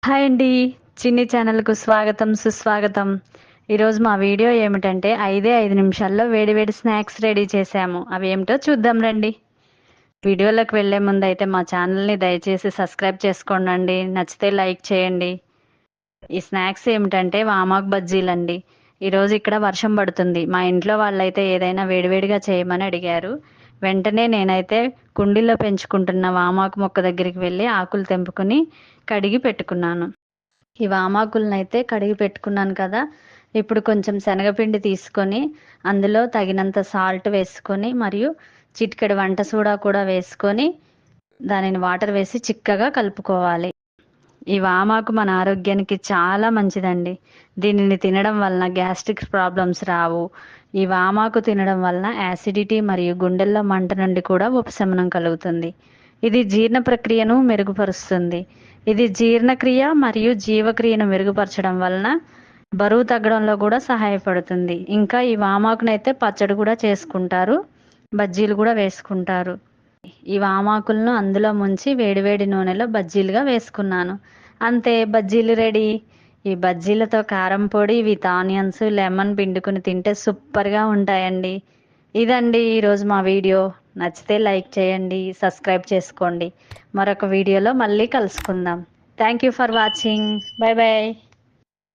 Hi అండి. చిన్ని ఛానల్‌కు స్వాగతం, సుస్వాగతం. ఈరోజు మా వీడియో ఏమిటంటే 5 నిమిషాల్లో వేడి స్నాక్స్ రెడీ చేశాము. అవేమిటో చూద్దాం రండి. వీడియోలోకి వెళ్ళే ముందైతే మా ఛానల్‌ని దయచేసి సబ్స్క్రైబ్ చేసుకోండండి. నచ్చితే లైక్ చేయండి. ఈ స్నాక్స్ ఏమిటంటే వామాకు బజ్జీలండి. ఈరోజు ఇక్కడ వర్షం పడుతుంది. మా ఇంట్లో వాళ్ళైతే ఏదైనా వేడివేడిగా చేయమని అడిగారు. వెంటనే నేనైతే కుండీలో పెంచుకుంటున్న వామాకు మొక్క దగ్గరికి వెళ్ళి ఆకులు తెంపుకొని కడిగి పెట్టుకున్నాను. ఈ వామాకులనైతే కడిగి పెట్టుకున్నాను కదా! ఇప్పుడు కొంచెం శనగపిండి తీసుకొని అందులో తగినంత సాల్ట్ వేసుకొని మరియు చిటికెడు వంట సోడా కూడా వేసుకొని దానిని వాటర్ వేసి చిక్కగా కలుపుకోవాలి. ఈ వామాకు మన ఆరోగ్యానికి చాలా మంచిదండి. దీనిని తినడం వలన గ్యాస్ట్రిక్ ప్రాబ్లమ్స్ రావు. ఈ వామాకు తినడం వలన యాసిడిటీ మరియు గుండెల్లో మంట నుండి కూడా ఉపశమనం కలుగుతుంది. ఇది జీర్ణ ప్రక్రియను మెరుగుపరుస్తుంది. ఇది జీర్ణక్రియ మరియు జీవక్రియను మెరుగుపరచడం వలన బరువు తగ్గడంలో కూడా సహాయపడుతుంది. ఇంకా ఈ వామాకునైతే పచ్చడి కూడా చేసుకుంటారు. బజ్జీలు కూడా వేసుకుంటారు. ఈ వామాకులను అందులో ముంచి వేడివేడి నూనెలో బజ్జీలుగా వేసుకున్నాను. అంతే, బజ్జీలు రెడీ. ఈ బజ్జీలతో కారం పొడి విత్ ఆనియన్స్ లెమన్ పిండుకుని తింటే సూపర్గా ఉంటాయండి. ఇదండి ఈరోజు మా వీడియో. నచ్చితే లైక్ చేయండి, సబ్స్క్రైబ్ చేసుకోండి. మరొక వీడియోలో మళ్ళీ కలుసుకుందాం. Thank you for watching. Bye bye.